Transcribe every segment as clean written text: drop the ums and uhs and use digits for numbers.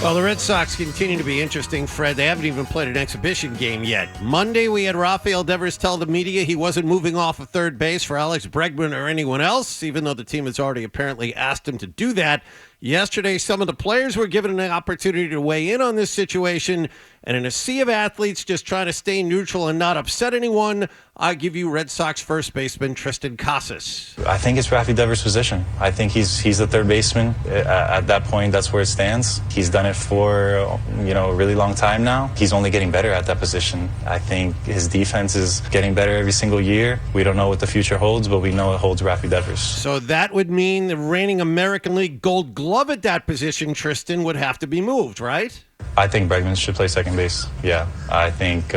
Well, the Red Sox continue to be interesting, Fred. They haven't even played an exhibition game yet. Monday, we had Rafael Devers tell the media he wasn't moving off of third base for Alex Bregman or anyone else, even though the team has already apparently asked him to do that. Yesterday, some of the players were given an opportunity to weigh in on this situation, and in a sea of athletes just trying to stay neutral and not upset anyone, I give you Red Sox first baseman Tristan Casas. I think it's Rafael Devers' position. I think he's the third baseman. At that point, that's where it stands. He's done it for a really long time now. He's only getting better at that position. I think his defense is getting better every single year. We don't know what the future holds, but we know it holds Rafael Devers. So that would mean the reigning American League Gold Glove at that position, Tristan, would have to be moved, right? I think Bregman should play second base. Yeah, I think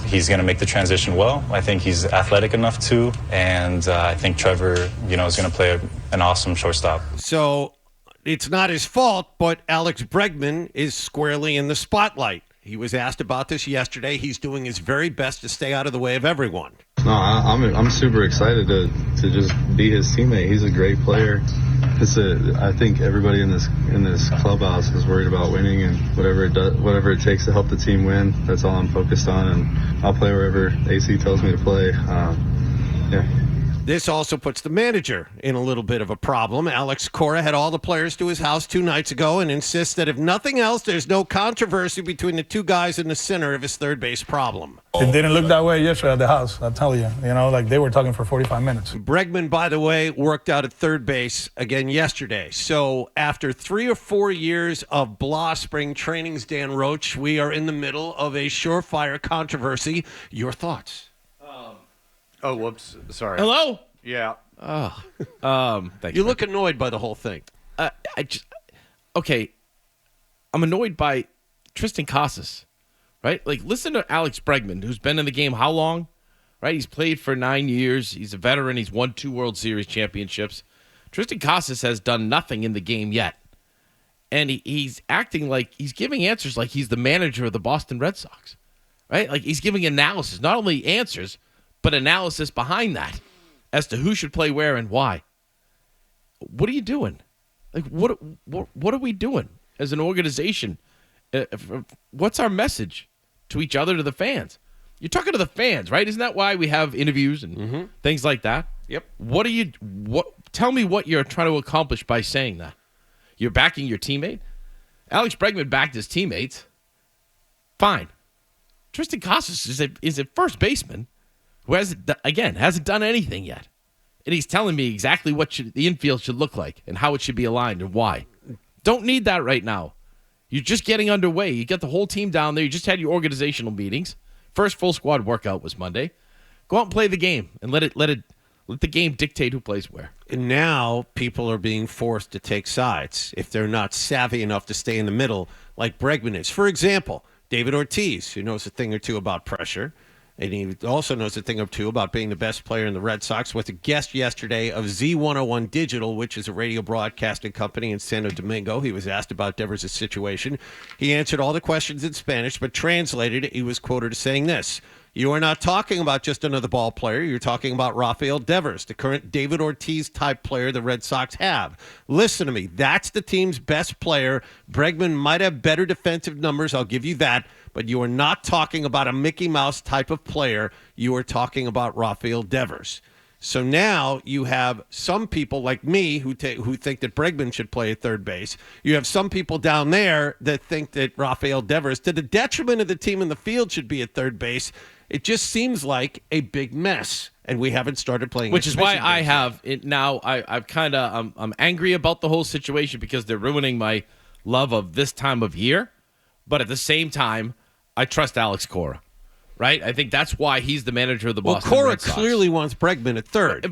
he's going to make the transition well. I think he's athletic enough to, and I think Trevor, is going to play an awesome shortstop. So it's not his fault, but Alex Bregman is squarely in the spotlight. He was asked about this yesterday. He's doing his very best to stay out of the way of everyone. No, I'm super excited to just be his teammate. He's a great player. I think everybody in this clubhouse is worried about winning, and whatever it takes to help the team win. That's all I'm focused on, and I'll play wherever AC tells me to play. Yeah. This also puts the manager in a little bit of a problem. Alex Cora had all the players to his house 2 nights ago and insists that if nothing else, there's no controversy between the two guys in the center of his third base problem. It didn't look that way yesterday at the house, I'll tell you. They were talking for 45 minutes. Bregman, by the way, worked out at third base again yesterday. So after 3 or 4 years of BLASTS spring trainings, Dan Roche, we are in the middle of a surefire controversy. Your thoughts? Oh, whoops. Sorry. Hello? Yeah. Thanks. You look annoyed by the whole thing. Okay. I'm annoyed by Tristan Casas, right? Like, listen to Alex Bregman, who's been in the game how long? Right? He's played for 9 years. He's a veteran. He's won 2 World Series championships. Tristan Casas has done nothing in the game yet. And he's acting like he's giving answers like he's the manager of the Boston Red Sox, right? Like, he's giving analysis, not only answers, but analysis behind that as to who should play where and why. What are you doing? Like, what are we doing as an organization? What's our message to each other, to the fans? You're talking to the fans, right? Isn't that why we have interviews and things like that? Yep. Tell me what you're trying to accomplish by saying that. You're backing your teammate? Alex Bregman backed his teammates. Fine. Tristan Casas is a first baseman who hasn't done anything yet. And he's telling me exactly what the infield should look like and how it should be aligned and why. Don't need that right now. You're just getting underway. You got the whole team down there. You just had your organizational meetings. First full squad workout was Monday. Go out and play the game and let the game dictate who plays where. And now people are being forced to take sides if they're not savvy enough to stay in the middle like Bregman is. For example, David Ortiz, who knows a thing or two about pressure, and he also knows a thing or two about being the best player in the Red Sox, was a guest yesterday of Z101 Digital, which is a radio broadcasting company in Santo Domingo. He was asked about Devers' situation. He answered all the questions in Spanish, but translated it, he was quoted as saying this: "You are not talking about just another ball player. You're talking about Rafael Devers, the current David Ortiz type player the Red Sox have. Listen to me. That's the team's best player. Bregman might have better defensive numbers. I'll give you that. But you are not talking about a Mickey Mouse type of player. You are talking about Rafael Devers." So now you have some people like me who think that Bregman should play at third base. You have some people down there that think that Rafael Devers, to the detriment of the team in the field, should be at third base. It just seems like a big mess, and we haven't started playing. Which is why I have it now. I'm angry about the whole situation because they're ruining my love of this time of year. But at the same time, I trust Alex Cora, right? I think that's why he's the manager of the Boston Red Sox. Cora clearly wants Bregman at third.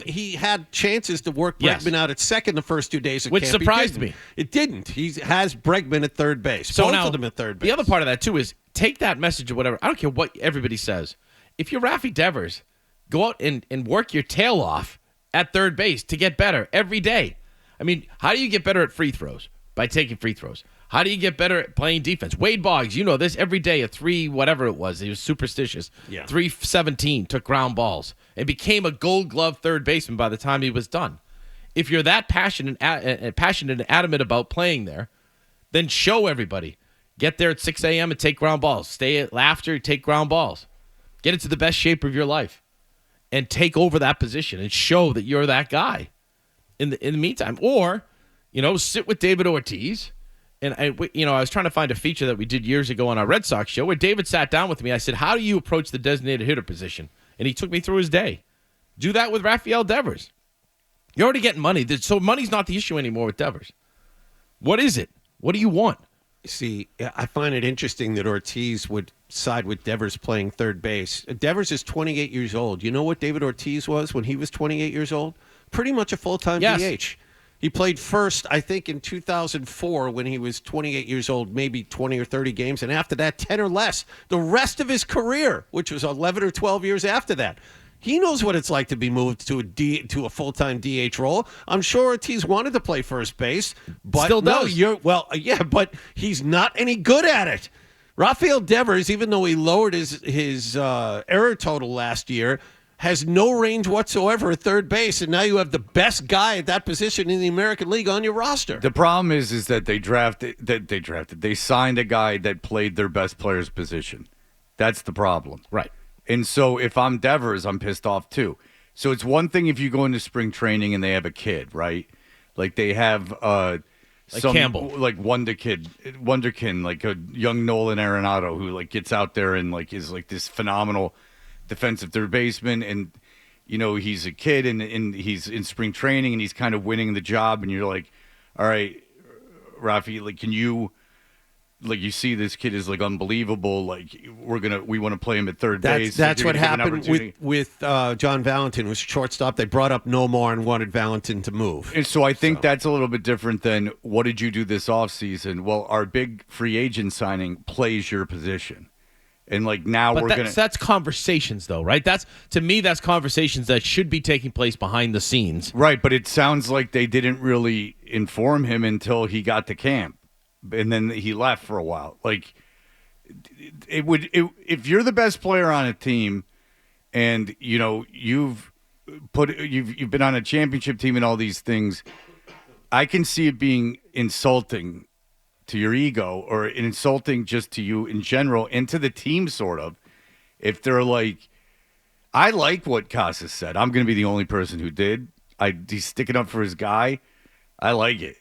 He had chances to work Bregman out at second the first 2 days of camp. Which surprised me. It didn't. He has Bregman at third base. So both now, of them at third base. The other part of that, too, is take that message or whatever. I don't care what everybody says. If you're Rafi Devers, go out and work your tail off at third base to get better every day. I mean, how do you get better at free throws? By taking free throws. How do you get better at playing defense? Wade Boggs, you know this, every day a 3, whatever it was. He was superstitious. Yeah. 317, took ground balls, and became a Gold Glove third baseman by the time he was done. If you're that passionate and adamant about playing there, then show everybody. Get there at 6 a.m. and take ground balls. Stay at after, take ground balls. Get into the best shape of your life and take over that position and show that you're that guy in the meantime. Or, sit with David Ortiz. And, I was trying to find a feature that we did years ago on our Red Sox show where David sat down with me. I said, how do you approach the designated hitter position? And he took me through his day. Do that with Rafael Devers. You're already getting money. So money's not the issue anymore with Devers. What is it? What do you want? See, I find it interesting that Ortiz would side with Devers playing third base. Devers is 28 years old. You know what David Ortiz was when he was 28 years old? Pretty much a full-time DH. He played first, I think, in 2004 when he was 28 years old, maybe 20 or 30 games, and after that, 10 or less. The rest of his career, which was 11 or 12 years after that. He knows what it's like to be moved to a full-time DH role. I'm sure Ortiz wanted to play first base, but still does. But he's not any good at it. Rafael Devers, even though he lowered his error total last year, has no range whatsoever at third base, and now you have the best guy at that position in the American League on your roster. The problem is that they signed a guy that played their best player's position. That's the problem. Right. And so if I'm Devers, I'm pissed off too. So it's one thing if you go into spring training and they have a kid, right? Like they have some Campbell, like Wonderkin, like a young Nolan Arenado who like gets out there and like is like this phenomenal defensive third baseman, and he's a kid and he's in spring training and he's kind of winning the job, and you're like, all right, Rafi, like can you you see this kid is like unbelievable. Like we want to play him at third base. That's what happened with John Valentin, was shortstop. They brought up Nomar and wanted Valentin to move. And so I think that's a little bit different than what did you do this offseason? Well, our big free agent signing plays your position. And now that's conversations though, right? To me, that's conversations that should be taking place behind the scenes. Right, but it sounds like they didn't really inform him until he got to camp. And then he left for a while. If you're the best player on a team, and you've been on a championship team and all these things, I can see it being insulting to your ego or insulting just to you in general and to the team, sort of. If they're like, I like what Casas said. I'm going to be the only person who did. He's sticking up for his guy. I like it.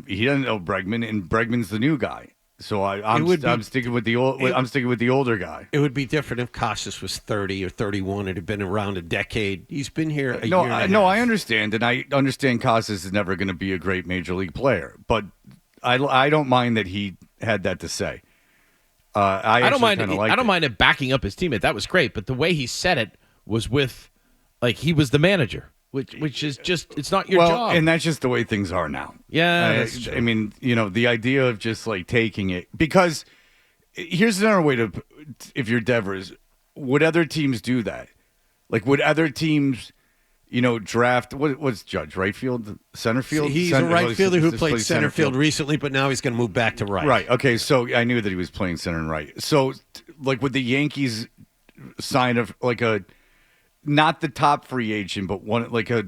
He doesn't know Bregman, and Bregman's the new guy. So I'm sticking with the old. I'm sticking with the older guy. It would be different if Casas was 30 or 31 and had been around a decade. He's been here a year. I understand, and I understand Casas is never going to be a great major league player, but I don't mind that he had that to say. I don't mind it backing up his teammate. That was great, but the way he said it was with, he was the manager. Which is just, it's not your job. And that's just the way things are now. Yeah, that's true. I mean, the idea of just taking it, because here's another way to, if you're Devers, would other teams do that? Would other teams, draft, what's Judge, right field, center field? He's a right fielder who played center field recently, but now he's going to move back to right. Right, okay, so I knew that he was playing center and right. So, would the Yankees sign not the top free agent, but one a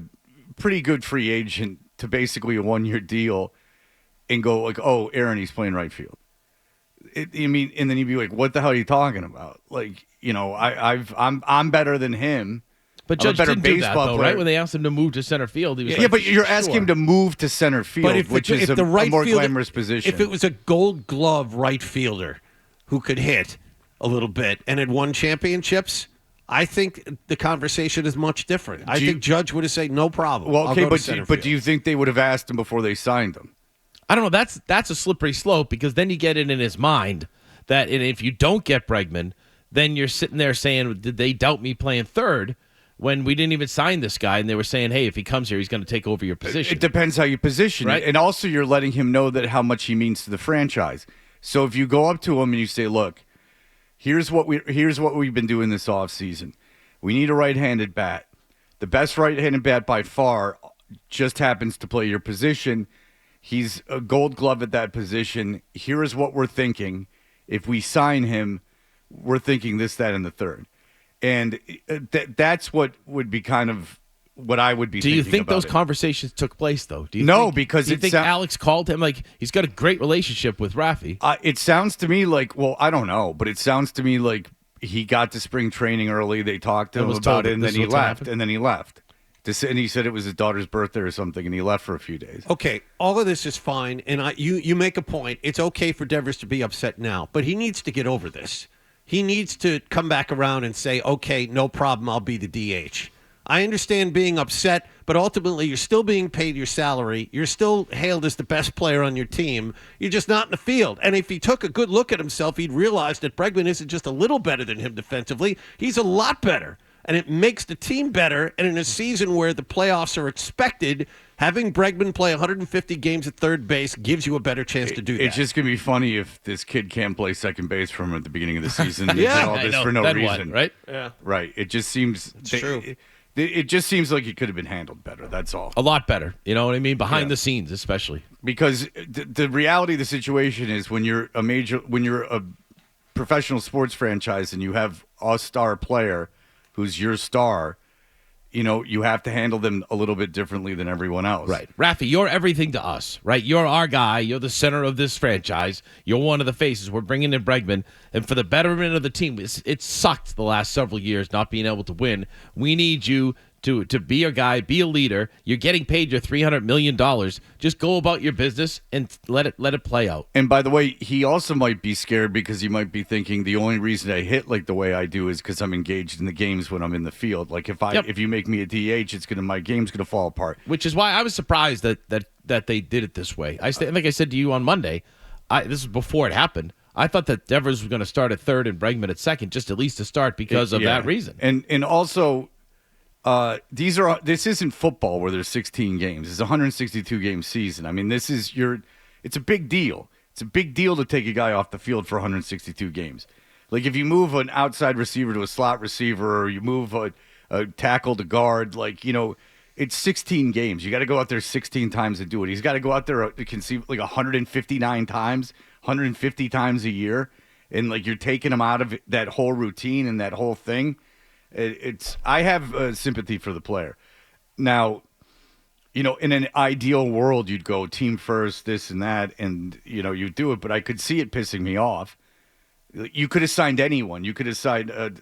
pretty good free agent to basically a 1-year deal, and go oh, Aaron, he's playing right field. And then you'd be like, what the hell are you talking about? I'm better than him. But Judge didn't do that though, right? When they asked him to move to center field, he was but you're asking him to move to center field, which is a more glamorous position. If it was a Gold Glove right fielder who could hit a little bit and had won championships, I think the conversation is much different. I think Judge would have said, no problem. Well, okay, but do you think they would have asked him before they signed him? I don't know. That's a slippery slope, because then you get it in his mind that if you don't get Bregman, then you're sitting there saying, did they doubt me playing third when we didn't even sign this guy? And they were saying, hey, if he comes here, he's going to take over your position. It depends how you position right? it. And also you're letting him know that how much he means to the franchise. So if you go up to him and you say, look, here's what we've been doing this offseason. We need a right-handed bat. The best right-handed bat by far just happens to play your position. He's a Gold Glove at that position. Here is what we're thinking. If we sign him, we're thinking this, that, and the third. And that's what would be kind of what I would be. Do you thinking think about those it. conversations took place though? Do you No, think, because do you it think Alex called him like he's got a great relationship with Rafi? It sounds to me like, well, I don't know, but it sounds to me like he got to spring training early. They talked to And him was about told it, that and this then he was gonna left. happen? And then he left. And he said it was his daughter's birthday or something, and he left for a few days. Okay, all of this is fine, and you make a point. It's okay for Devers to be upset now, but he needs to get over this. He needs to come back around and say, okay, no problem, I'll be the DH. I understand being upset, but ultimately you're still being paid your salary. You're still hailed as the best player on your team. You're just not in the field. And if he took a good look at himself, he'd realize that Bregman isn't just a little better than him defensively. He's a lot better. And it makes the team better. And in a season where the playoffs are expected, having Bregman play 150 games at third base gives you a better chance to do that. It's just going to be funny if this kid can't play second base for him at the beginning of the season. And Yeah. all this I know, for no then reason. what, right? Yeah. Right. It just seems true. It just seems like it could have been handled better. That's all. A lot better. You know what I mean? Behind Yeah. the scenes, especially. Because the reality of the situation is when you're a professional sports franchise and you have a star player who's your star, you have to handle them a little bit differently than everyone else. Right. Rafi, you're everything to us, right? You're our guy. You're the center of this franchise. You're one of the faces. We're bringing in Bregman. And for the betterment of the team, it sucked the last several years not being able to win. We need you to be a guy, be a leader. You're getting paid your $300 million. Just go about your business and let it play out. And by the way, he also might be scared because he might be thinking the only reason I hit like the way I do is because I'm engaged in the games when I'm in the field. Like if you make me a DH, my game's gonna fall apart. Which is why I was surprised that they did it this way. I think I said to you on Monday, this was before it happened. I thought that Devers was going to start at third and Bregman at second, just at least to start because of that reason. And also, this isn't football where there's 16 games. It's a 162 game season. I mean, it's a big deal. It's a big deal to take a guy off the field for 162 games. Like if you move an outside receiver to a slot receiver, or you move a tackle to guard, it's 16 games. You got to go out there 16 times and do it. He's got to go out there, like 159 times, 150 times a year, and like you're taking him out of that whole routine and that whole thing. I have sympathy for the player. Now, in an ideal world, you'd go team first, this and that, and you do it. But I could see it pissing me off. You could have signed anyone. You could have signed Hernandez,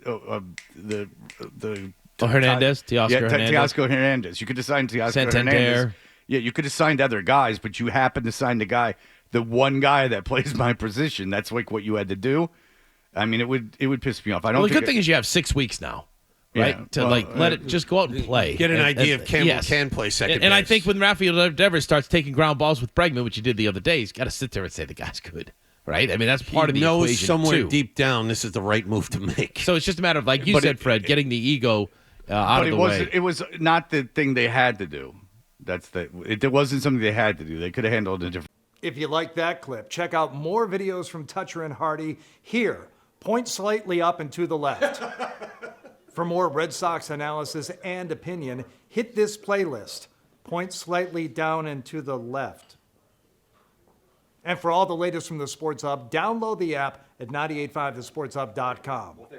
Teoscar Hernandez. Teoscar Hernandez. You could have signed Teoscar Santander. Hernandez. Yeah, you could have signed other guys, but you happened to sign the one guy that plays my position. That's like what you had to do. I mean, it would piss me off. The good thing is you have 6 weeks now, right? Yeah, Let it just go out and play. Get an idea of Campbell yes. can play second And I base. think when Rafael Devers starts taking ground balls with Bregman, which he did the other day, he's got to sit there and say the guy's good, right? I mean, that's part of the knows equation somewhere too. deep down this is the right move to make. So it's just a matter of, like you said, Fred, getting the ego out of the way. It was not the thing they had to do. It wasn't something they had to do. They could have handled it different. If you like that clip, check out more videos from Toucher and Hardy here. Point slightly up and to the left. For more Red Sox analysis and opinion, hit this playlist. Point slightly down and to the left. And for all the latest from the Sports Hub, download the app at 985thesportshub.com.